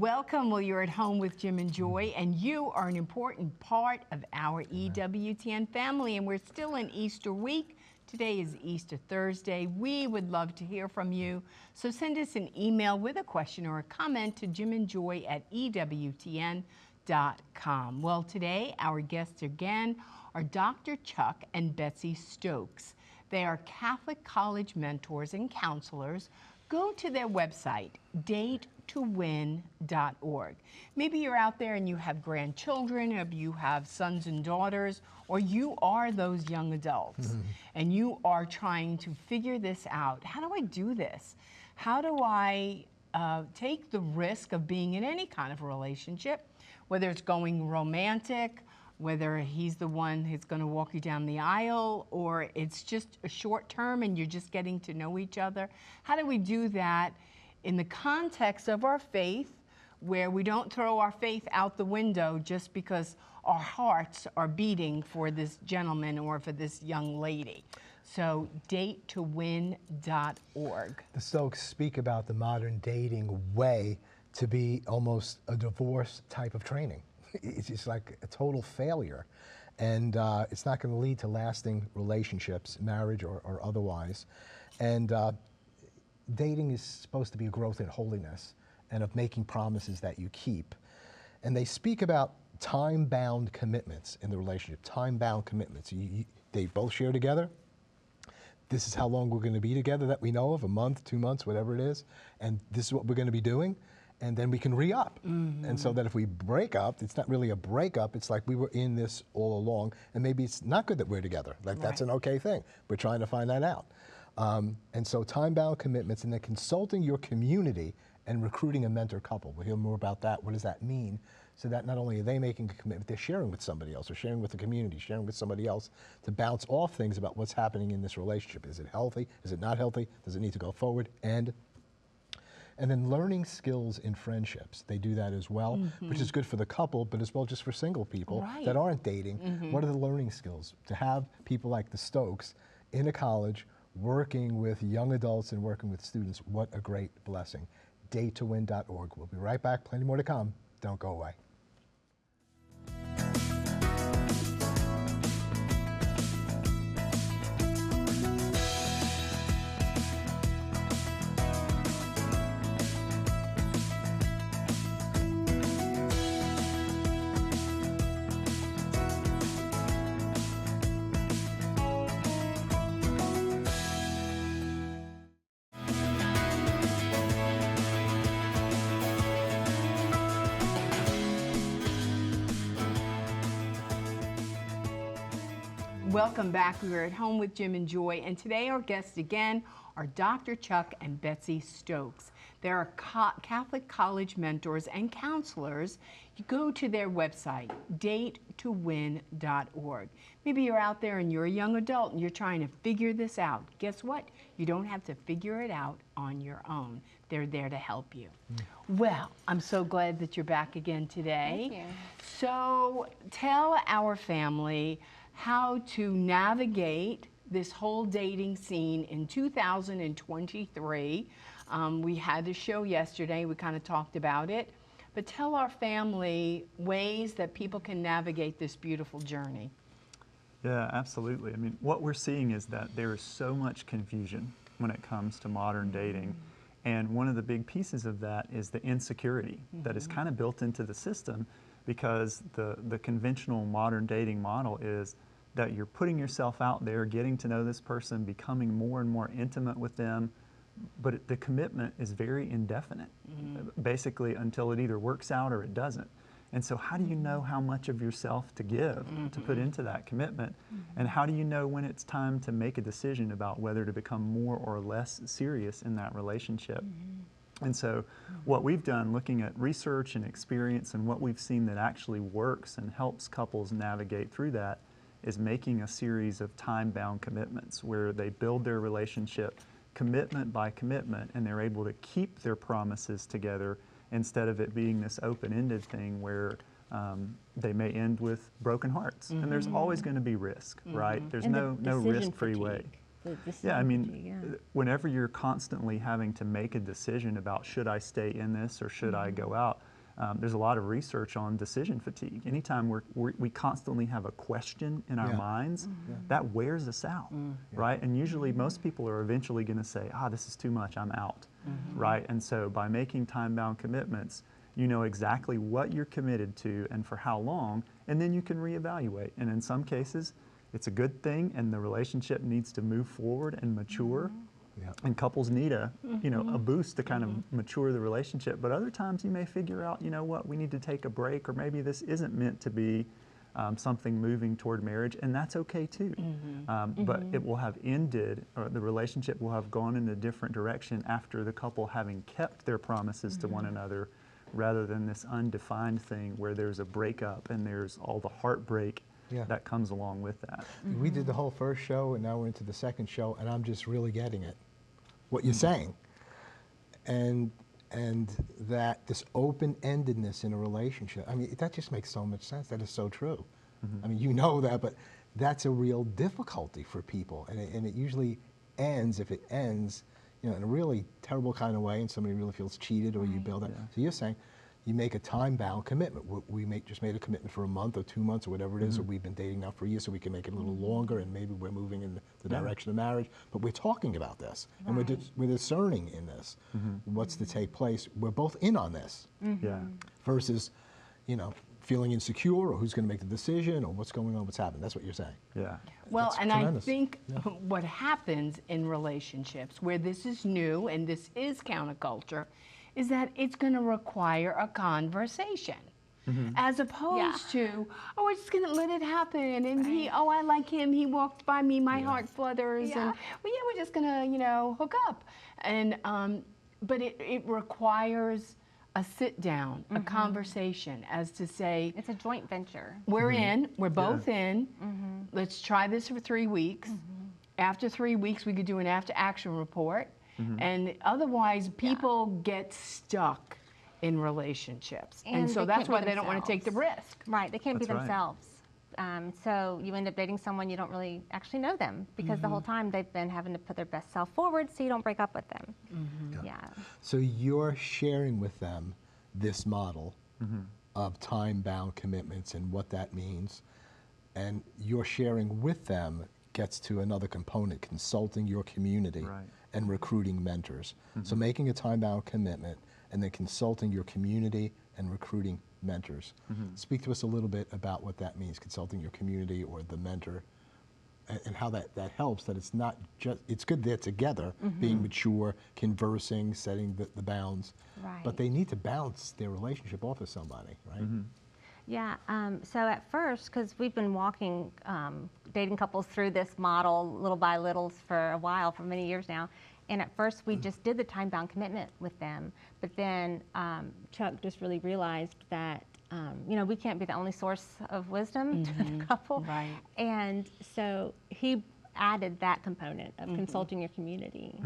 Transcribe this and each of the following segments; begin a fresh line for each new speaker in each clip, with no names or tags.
Welcome. Well, you're at home with Jim and Joy, and you are an important part of our EWTN family, and we're still in Easter week. Today is Easter Thursday. We would love to hear from you, so send us an email with a question or a comment to jimandjoy@ewtn.com. Well, today our guests again are Dr. Chuck and Betsy Stokes. They are Catholic college mentors and counselors. Go to their website, datetowin.org. Maybe you're out there and you have grandchildren, or you have sons and daughters, or you are those young adults and you are trying to figure this out. How do I do this? How do I take the risk of being in any kind of relationship, whether it's going romantic, whether he's the one who's going to walk you down the aisle, or it's just a short term and you're just getting to know each other? How do we do that in the context of our faith, where we don't throw our faith out the window just because our hearts are beating for this gentleman or for this young lady? So datetowin.org.
The Stokes speak about the modern dating way to be almost a divorce type of training. It's just like a total failure, and it's not going to lead to lasting relationships, marriage or otherwise. And dating is supposed to be a growth in holiness and of making promises that you keep. And they speak about time-bound commitments in the relationship, time-bound commitments. They both share together. This is how long we're going to be together that we know of, a month, 2 months, whatever it is, and this is what we're going to be doing. And then we can re-up. And so that if we break up, it's not really a breakup, it's like we were in this all along, and maybe it's not good that we're together. Like that's an okay thing. We're trying to find that out. And so time-bound commitments, and then consulting your community and recruiting a mentor couple. We'll hear more about that. What does that mean? So that not only are they making a commitment, they're sharing with somebody else, or sharing with the community, sharing with somebody else to bounce off things about what's happening in this relationship. Is it healthy? Is it not healthy? Does it need to go forward? And then learning skills in friendships. They do that as well, which is good for the couple, but as well just for single people that aren't dating. What are the learning skills? To have people like the Stokes in a college working with young adults and working with students, what a great blessing. datetowin.org. We'll be right back. Plenty more to come. Don't go away.
Welcome back. We're at home with Jim and Joy, and today our guests again are Dr. Chuck and Betsy Stokes. They are Catholic college mentors and counselors. You go to their website, datetowin.org. Maybe you're out there and you're a young adult and you're trying to figure this out. Guess what? You don't have to figure it out on your own. They're there to help you. Well, I'm so glad that you're back again today.
Thank you.
So tell our family how to navigate this whole dating scene in 2023. We had the show yesterday, we kind of talked about it, but tell our family ways that people can navigate this beautiful journey.
Yeah, absolutely. I mean, what we're seeing is that there is so much confusion when it comes to modern dating. And one of the big pieces of that is the insecurity that is kind of built into the system, because the conventional modern dating model is that you're putting yourself out there, getting to know this person, becoming more and more intimate with them, but the commitment is very indefinite, basically until it either works out or it doesn't. And so how do you know how much of yourself to give, to put into that commitment? And how do you know when it's time to make a decision about whether to become more or less serious in that relationship? And so what we've done, looking at research and experience and what we've seen that actually works and helps couples navigate through that, is making a series of time-bound commitments where they build their relationship commitment by commitment, and they're able to keep their promises together instead of it being this open-ended thing where they may end with broken hearts. And there's always going to be risk, right? There's no risk-free way.
the
Yeah, I
strategy,
mean,
yeah.
whenever you're constantly having to make a decision about should I stay in this or should I go out, there's a lot of research on decision fatigue. Anytime we constantly have a question in our
Yeah.
minds, that wears us out, right? And usually most people are eventually going to say, this is too much, I'm out, right? And so by making time-bound commitments, you know exactly what you're committed to and for how long, and then you can reevaluate. And in some cases, it's a good thing and the relationship needs to move forward and mature.
Yeah.
And couples need a boost to kind of mature the relationship. But other times you may figure out, you know what, we need to take a break, or maybe this isn't meant to be something moving toward marriage, and that's okay too. But it will have ended, or the relationship will have gone in a different direction after the couple having kept their promises to one another, rather than this undefined thing where there's a breakup and there's all the heartbreak
Yeah.
that comes along with that.
We did the whole first show, and now we're into the second show, and I'm just really getting it, what you're saying, and that this open-endedness in a relationship. I mean, that just makes so much sense. That is so true. I mean, you know that, but that's a real difficulty for people, and it usually ends, if it ends, you know, in a really terrible kind of way, and somebody really feels cheated, or you build that. So you're saying, you make a time-bound commitment. We just made a commitment for a month or 2 months or whatever it is, or we've been dating now for a year, so we can make it a little longer, and maybe we're moving in the direction of marriage. But we're talking about this, and we're discerning in this what's to take place. We're both in on this,
Yeah.
versus, you know, feeling insecure, or who's going to make the decision, or what's going on, what's happening. That's what you're saying.
Yeah.
Well,
That's
and
tremendous.
I think what happens in relationships where this is new and this is counterculture is that it's going to require a conversation. As opposed to, we're just going to let it happen. And I like him. He walked by me. My heart flutters. And, we're just going to, hook up. And, but it requires a sit down, a conversation, as to say,
It's a joint venture.
we're in, we're both in, let's try this for 3 weeks. After 3 weeks, we could do an after action report. And otherwise, people get stuck in relationships. And so
they
that's
can't be
why they don't want to take the risk.
Right, they can't be
That's right.
themselves. So you end up dating someone you don't really actually know them, because the whole time they've been having to put their best self forward, so you don't break up with them. Yeah.
So you're sharing with them this model of time-bound commitments and what that means, and you're sharing with them gets to another component, consulting your community
Right.
and recruiting mentors. So making a time-bound commitment and then consulting your community and recruiting mentors. Speak to us a little bit about what that means, consulting your community or the mentor, and how that helps, that it's not just, it's good they're together, being mature, conversing, setting the bounds,
Right.
but they need to bounce their relationship off of somebody, right?
Yeah, so at first, because we've been walking dating couples through this model little by little for a while, for many years now, and at first we just did the time-bound commitment with them, but then Chuck just really realized that we can't be the only source of wisdom to the couple,
Right.
and so he added that component of consulting your community.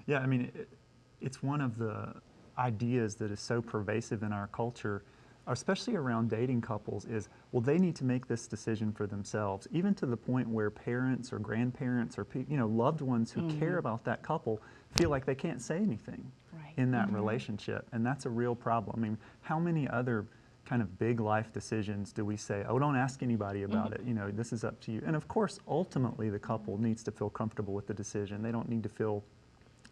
Yeah, I mean, it's one of the ideas that is so pervasive in our culture, especially around dating couples, is, well, they need to make this decision for themselves, even to the point where parents or grandparents or loved ones who care about that couple feel like they can't say anything
Right.
in that relationship, and that's a real problem. I mean, how many other kind of big life decisions do we say, don't ask anybody about it, this is up to you? And of course, ultimately, the couple needs to feel comfortable with the decision. They don't need to feel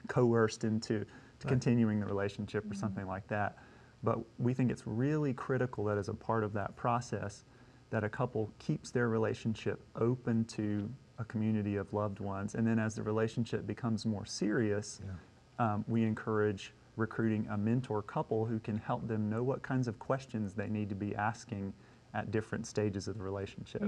coerced into continuing the relationship or something like that. But we think it's really critical that as a part of that process, that a couple keeps their relationship open to a community of loved ones. And then as the relationship becomes more serious, we encourage recruiting a mentor couple who can help them know what kinds of questions they need to be asking at different stages of the relationship.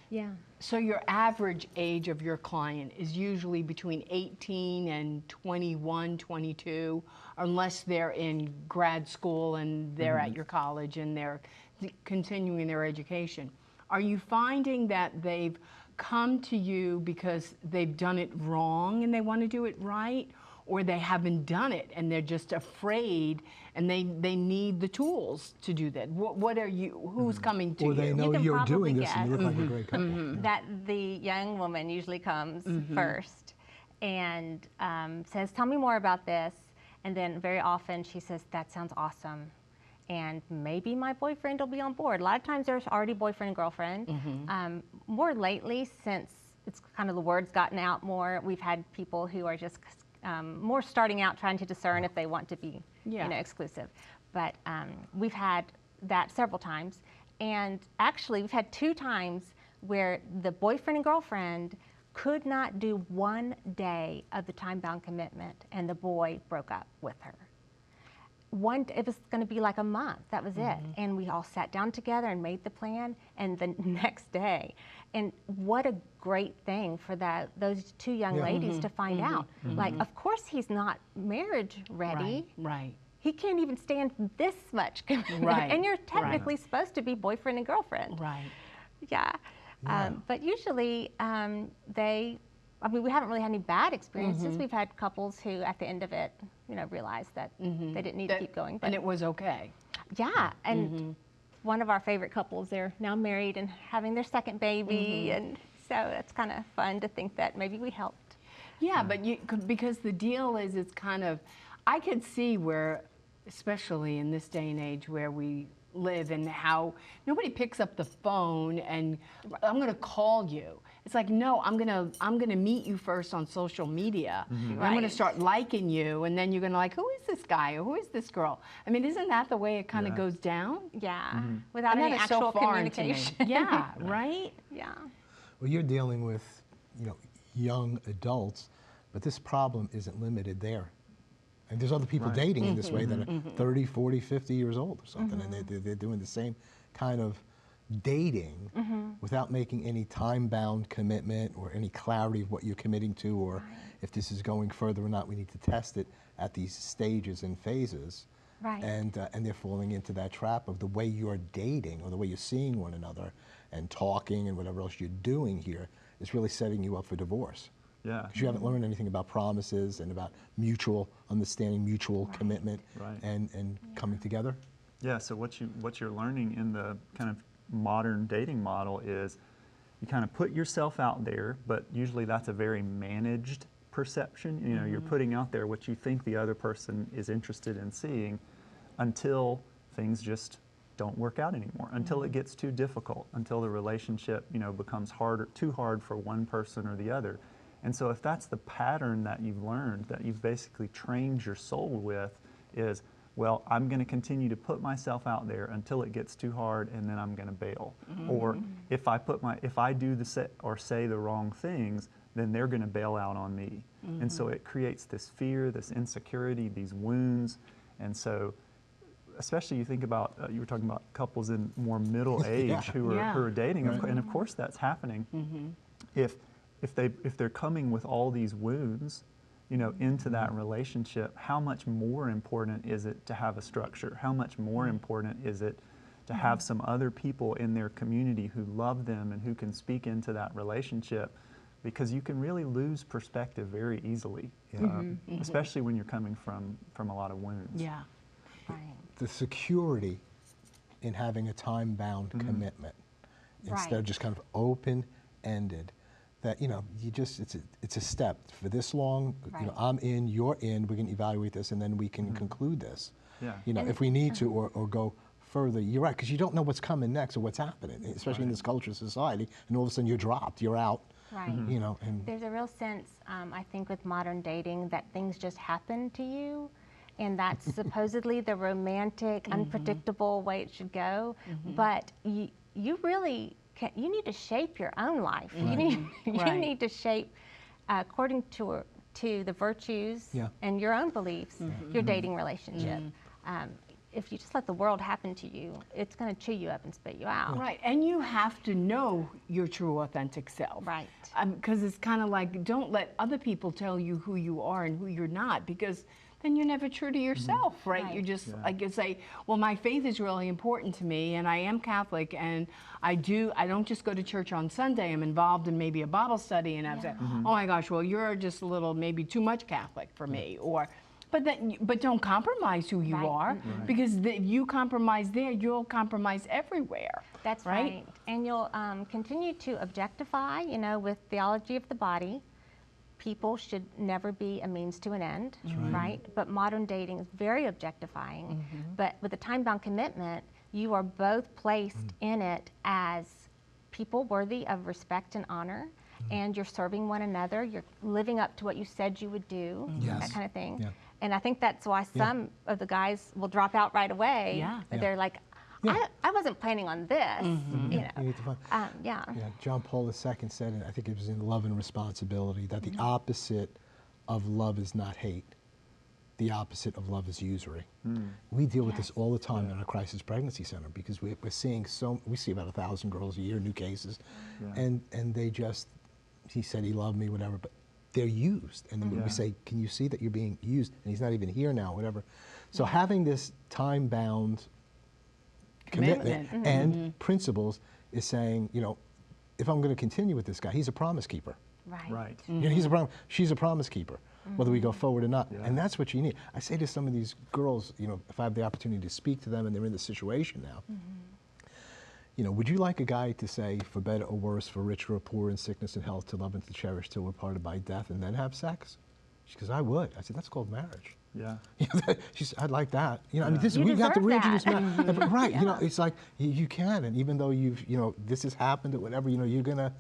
Yeah.
So your average age of your client is usually between 18 and 21, 22, unless they're in grad school and they're at your college and they're continuing their education. Are you finding that they've come to you because they've done it wrong and they want to do it right? or they haven't done it and they're just afraid and they need the tools to do that? What are you, who's coming to
Or
you?
they know
can
you're
probably
doing this and you
guess.
look like a great couple.
That the young woman usually comes first and says, tell me more about this. And then very often she says, that sounds awesome. And maybe my boyfriend will be on board. A lot of times there's already boyfriend and girlfriend. More lately, since it's kind of the word's gotten out more, we've had people who are just more starting out trying to discern if they want to be exclusive. But we've had that several times. And actually, we've had 2 times where the boyfriend and girlfriend could not do 1 day of the time-bound commitment, and the boy broke up with her. It was going to be like a month, that was it. And we all sat down together and made the plan, and the next day. And what a great thing for those 2 young ladies to find out. Like, of course he's not marriage ready.
Right.
He can't even stand this much commitment.
Right,
And you're technically supposed to be boyfriend and girlfriend.
Right.
Yeah. But usually we haven't really had any bad experiences. We've had couples who at the end of it, realized that they didn't need to keep going.
And it was okay.
Yeah. And one of our favorite couples, they're now married and having their 2nd baby. And so it's kind of fun to think that maybe we helped.
Yeah, but because the deal is, it's kind of, I could see where, especially in this day and age where we live and how nobody picks up the phone and I'm going to call you. It's like, no, I'm going to meet you first on social media. And I'm going to start liking you, and then you're going to like, who is this guy or who is this girl? I mean, isn't that the way it kind of goes down?
Yeah. Without
And
any
that is so
actual
foreign to me.
communication.
Yeah, right?
Yeah.
Well, you're dealing with, young adults, but this problem isn't limited there. And there's other people dating in this way that are 30, 40, 50 years old or something, and they're doing the same kind of dating without making any time-bound commitment or any clarity of what you're committing to, or if this is going further or not. We need to test it at these stages and phases.
Right.
And they're falling into that trap of the way you're dating or the way you're seeing one another and talking and whatever else you're doing here is really setting you up for divorce.
Yeah.
Because you haven't learned anything about promises and about mutual understanding, mutual commitment, and coming together.
Yeah, so what you're learning in the kind of modern dating model is you kind of put yourself out there, but usually that's a very managed perception. You're putting out there what you think the other person is interested in seeing until things just don't work out anymore, until it gets too difficult, until the relationship, becomes too hard for one person or the other. And so if that's the pattern that you've learned, that you've basically trained your soul with, is, well, I'm going to continue to put myself out there until it gets too hard, and then I'm going to bail. Or if I do or say the wrong things, then they're going to bail out on me. And so it creates this fear, this insecurity, these wounds. And so, especially you think about, you were talking about couples in more middle age who are dating, and of course that's happening. If they're coming with all these wounds, into that relationship, how much more important is it to have a structure? How much more important is it to have some other people in their community who love them and who can speak into that relationship? Because you can really lose perspective very easily, especially when you're coming from a lot of wounds.
Yeah.
The security in having a time-bound commitment instead of just kind of open-ended. That it's a step for this long. I'm in, you're in. We can evaluate this, and then we can conclude this.
Yeah.
If we need to, or go further. You're right, because you don't know what's coming next or what's happening, especially in this culture, society. And all of a sudden, you're dropped. You're out.
Right.
And
there's a real sense, I think, with modern dating that things just happen to you. And that's supposedly the romantic, unpredictable way it should go. But you really you need to shape your own life.
Right.
You need to shape according to the virtues and your own beliefs, your dating relationship. If you just let the world happen to you, it's going to chew you up and spit you out.
Right, and you have to know your true authentic self.
Right.
Because it's kind of like, don't let other people tell you who you are and who you're not, because then you're never true to yourself, right?
Right.
You're just
Yeah.
like you say, well, my faith is really important to me, and I am Catholic, and I don't just go to church on Sunday. I'm involved in maybe a Bible study, and I say, oh my gosh, well, you're just a little maybe too much Catholic for me, or. But don't compromise who you
Right.
are, because if you compromise there, you'll compromise everywhere.
That's
right.
right. And you'll continue to objectify, with theology of the body. People should never be a means to an end, right? But modern dating is very objectifying. But with a time-bound commitment, you are both placed in it as people worthy of respect and honor, and you're serving one another. You're living up to what you said you would do,
Yes.
that kind of thing.
Yeah.
And I think that's why some of the guys will drop out right away.
Yeah.
Yeah.
They're like, I wasn't planning on this,
You need to find-
yeah.
Yeah, John Paul II said, and I think it was in Love and Responsibility, that the opposite of love is not hate. The opposite of love is usury. We deal with this all the time in our crisis pregnancy center because we're seeing we see about 1,000 girls a year, new cases, and they just, he said he loved me, whatever, but they're used. And then we say, can you see that you're being used? And he's not even here now, whatever. So having this time-bound commitment and principles is saying, if I'm going to continue with this guy, he's a promise keeper.
Right.
Right.
She's a promise keeper, whether we go forward or not. And that's what you need. I say to some of these girls, if I have the opportunity to speak to them and they're in the situation now, would you like a guy to say, for better or worse, for richer or poor, in sickness and health, to love and to cherish till we're parted by death, and then have sex? She goes, I would. I said, that's called marriage.
Yeah.
She said, I'd like that.
You
We got to
deserve
reintroduce
that.
marriage. Right. It's like you can, and even though this has happened or whatever, you're gonna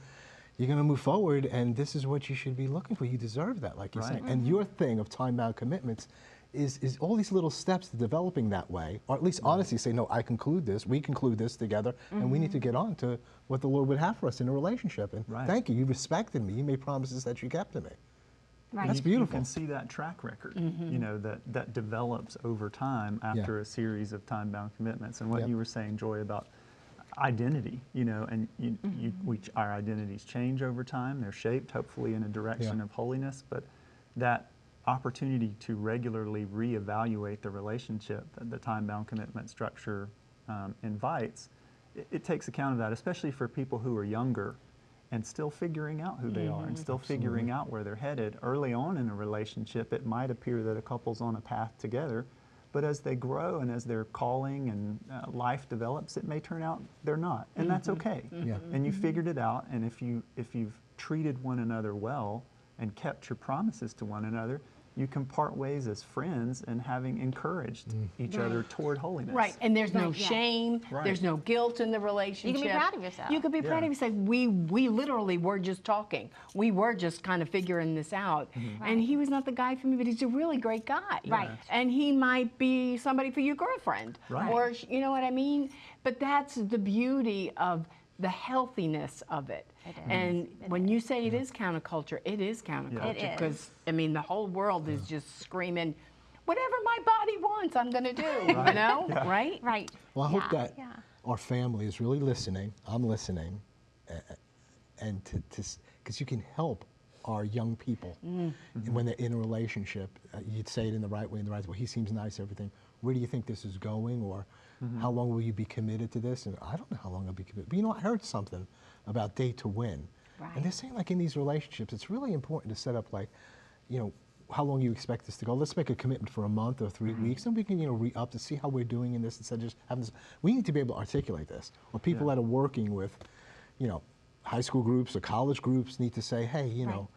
move forward, and this is what you should be looking for. You deserve that, like you're
Right.
saying. And your thing of time-bound commitments is all these little steps to developing that way, or at least honestly say, no, I conclude this, we conclude this together, and we need to get on to what the Lord would have for us in a relationship. And
Right.
thank you, you respected me, you made promises that you kept to me.
Right.
That's
You
beautiful.
can see that track record, that develops over time after a series of time-bound commitments. And what
Yep.
you were saying, Joy, about identity, and our identities change over time. They're shaped, hopefully, in a direction
Yeah.
of holiness. But that opportunity to regularly reevaluate the relationship that the time-bound commitment structure invites, it takes account of that, especially for people who are younger and still figuring out who they are and still figuring out where they're headed. Early on in a relationship, it might appear that a couple's on a path together, but as they grow and as their calling and life develops, it may turn out they're not, and that's okay.
Yeah.
And you figured it out, and if you've treated one another well and kept your promises to one another, you can part ways as friends and having encouraged each other toward holiness.
Right, and there's no
Right, yeah.
shame,
Right.
there's no guilt in the relationship.
proud of yourself.
You can be proud
Yeah.
of yourself. We literally were just talking. We were just kind of figuring this out. And he was not the guy for me, but he's a really great guy.
Right.
And he might be somebody for your girlfriend.
Right.
Or, you know what I mean? But that's the beauty of the healthiness of it.
It is.
And when you say it is counterculture, it is counterculture.
It is.
Because, the whole world is just screaming, whatever my body wants, I'm going to do, right?
Right.
Well, I hope
Yeah,
that
yeah.
our family is really listening. I'm listening, and because you can help our young people and when they're in a relationship. You'd say it in the right way, Well, he seems nice, everything. Where do you think this is going, or how long will you be committed to this? And I don't know how long I'll be committed. But I heard something about date to win,
Right.
and they're saying like in these relationships, it's really important to set up like, how long you expect this to go. Let's make a commitment for a month or 3 weeks, and we can, re-up to see how we're doing in this instead of just having this. We need to be able to articulate this. Or people
Yeah.
that are working with, high school groups or college groups need to say, hey,
Right.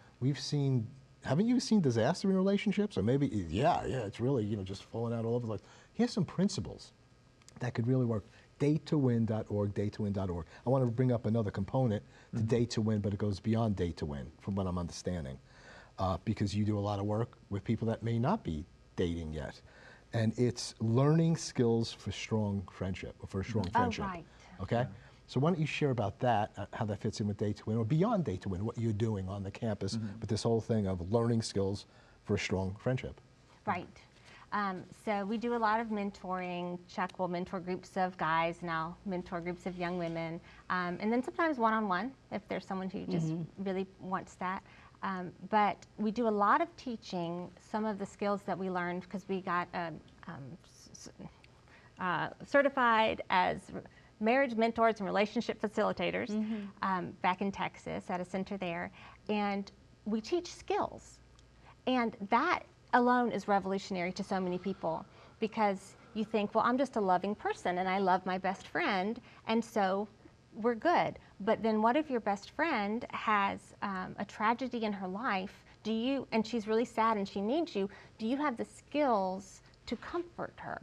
haven't you seen disaster in relationships? Or maybe, yeah, it's really, just falling out all over the place. Here's some principles that could really work. Datetowin.org, datetowin.org. I want to bring up another component to Date to Win, but it goes beyond Date to Win, from what I'm understanding. Because you do a lot of work with people that may not be dating yet. And it's learning skills for strong friendship, or for a strong friendship.
right.
Okay? So why don't you share about that, how that fits in with Date to Win, or beyond Date to Win, what you're doing on the campus with this whole thing of learning skills for a strong friendship.
Right. So we do a lot of mentoring. Chuck will mentor groups of guys, and I'll mentor groups of young women. And then sometimes one-on-one, if there's someone who just really wants that. But we do a lot of teaching some of the skills that we learned because we got certified as marriage mentors and relationship facilitators back in Texas at a center there. And we teach skills. And that alone is revolutionary to so many people because you think, well, I'm just a loving person and I love my best friend, and so we're good. But then what if your best friend has a tragedy in her life? And she's really sad and she needs you, do you have the skills to comfort her?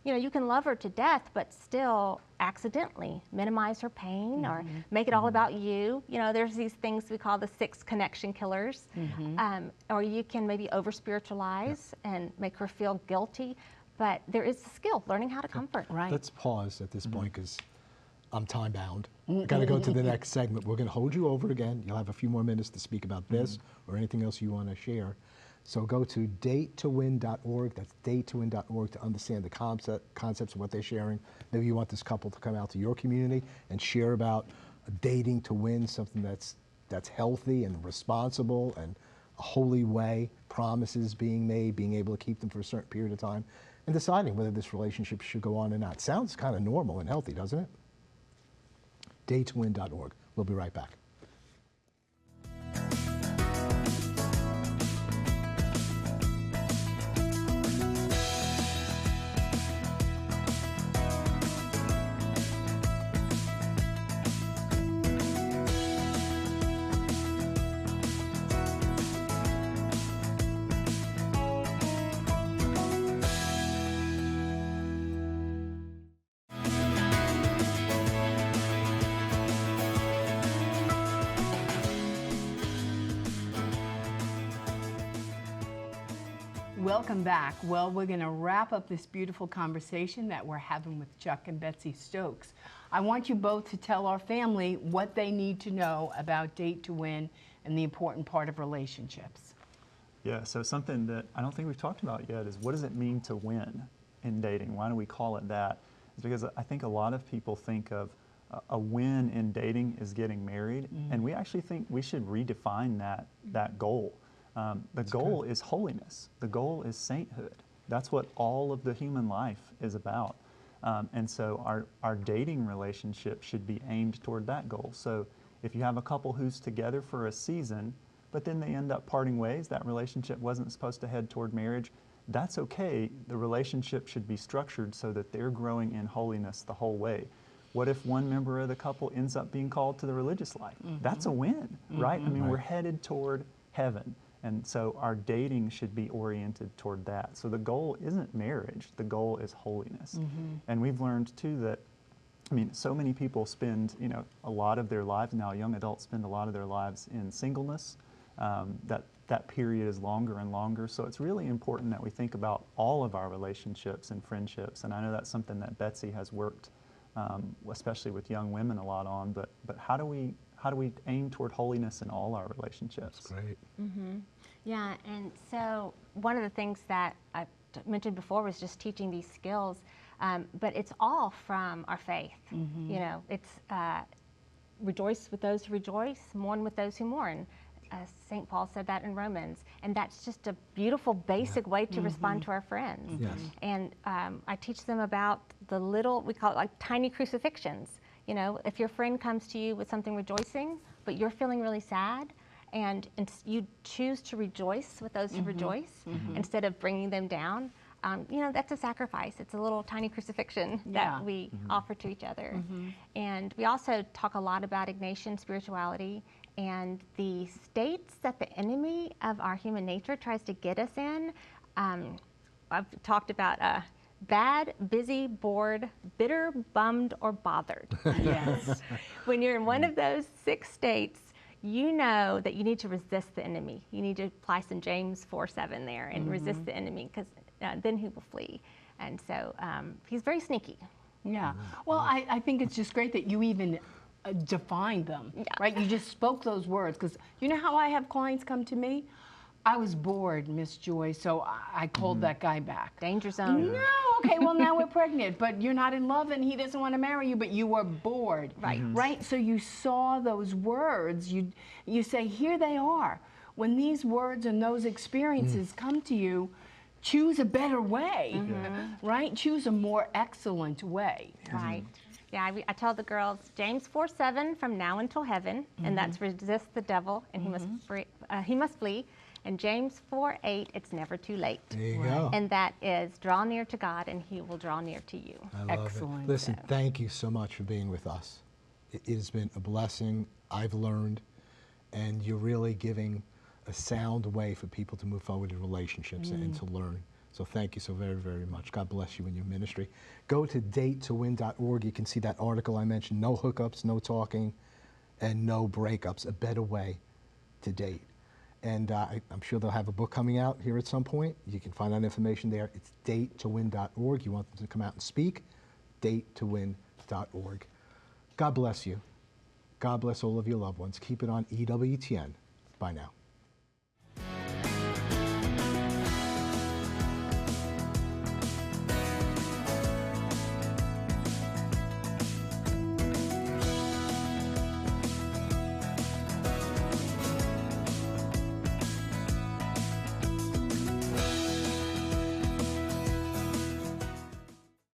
You know, you can love her to death, but still accidentally minimize her pain or make it all about you. You know, there's these things we call the 6 connection killers. Or you can maybe over-spiritualize and make her feel guilty. But there is a skill, learning how to comfort.
Right.
Let's pause at this point because I'm time bound. I got to go to the next segment. We're going to hold you over again. You'll have a few more minutes to speak about this or anything else you want to share. So go to datetowin.org. That's datetowin.org to understand the concepts of what they're sharing. Maybe you want this couple to come out to your community and share about dating to win, something that's healthy and responsible and a holy way, promises being made, being able to keep them for a certain period of time, and deciding whether this relationship should go on or not. Sounds kind of normal and healthy, doesn't it? datetowin.org. We'll be right back.
Welcome back. Well, we're going to wrap up this beautiful conversation that we're having with Chuck and Betsy Stokes. I want you both to tell our family what they need to know about Date to Win and the important part of relationships.
Yeah, so something that I don't think we've talked about yet is what does it mean to win in dating? Why do we call it that? It's because I think a lot of people think of a win in dating is getting married, and we actually think we should redefine that goal. The goal is holiness. The goal is sainthood. That's what all of the human life is about. And so our dating relationship should be aimed toward that goal. So if you have a couple who's together for a season, but then they end up parting ways, that relationship wasn't supposed to head toward marriage, that's okay. The relationship should be structured so that they're growing in holiness the whole way. What if one member of the couple ends up being called to the religious life? That's a win, right? I mean, we're headed toward heaven. And so our dating should be oriented toward that. So the goal isn't marriage, the goal is holiness. And we've learned too that, I mean, so many people spend, a lot of their lives now, young adults spend a lot of their lives in singleness. That period is longer and longer. So it's really important that we think about all of our relationships and friendships. And I know that's something that Betsy has worked, especially with young women, a lot on. But how do we aim toward holiness in all our relationships?
That's great.
Yeah, and so one of the things that I mentioned before was just teaching these skills, but it's all from our faith. It's rejoice with those who rejoice, mourn with those who mourn. St. Paul said that in Romans, and that's just a beautiful, basic way to respond to our friends.
Yes.
And I teach them about the little, we call it like tiny crucifixions. If your friend comes to you with something rejoicing, but you're feeling really sad, and you choose to rejoice with those who rejoice instead of bringing them down, that's a sacrifice. It's a little tiny crucifixion that we offer to each other. And we also talk a lot about Ignatian spirituality and the states that the enemy of our human nature tries to get us in. I've talked about bad, busy, bored, bitter, bummed, or bothered.
Yes.
When you're in one of those 6 states, you know that you need to resist the enemy. You need to apply some James 4:7 there and resist the enemy, because then he will flee. And so he's very sneaky.
Yeah. Well, I think it's just great that you even defined them, right? You just spoke those words, because you know how I have clients come to me? I was bored, Miss Joy, so I called that guy back.
Danger zone.
No, okay, well now we're pregnant, but you're not in love and he doesn't want to marry you, but you were bored.
Right.
Right, so you saw those words, you say, here they are. when these words and those experiences come to you, choose a better way, right? Choose a more excellent way.
Right. Yeah, I tell the girls, James 4:7, from now until heaven, and that's resist the devil, and he must flee. And James 4:8, it's never too late.
There you go.
And that is draw near to God, and He will draw near to you.
I love
Excellent.
it. Listen, thank you so much for being with us. It has been a blessing. I've learned, and you're really giving a sound way for people to move forward in relationships and to learn. So thank you so very, very much. God bless you in your ministry. Go to datetowin.org. You can see that article I mentioned. No hookups, no talking, and no breakups. A better way to date. And I'm sure they'll have a book coming out here at some point. You can find that information there. It's datetowin.org. You want them to come out and speak? datetowin.org. God bless you. God bless all of your loved ones. Keep it on EWTN. Bye now.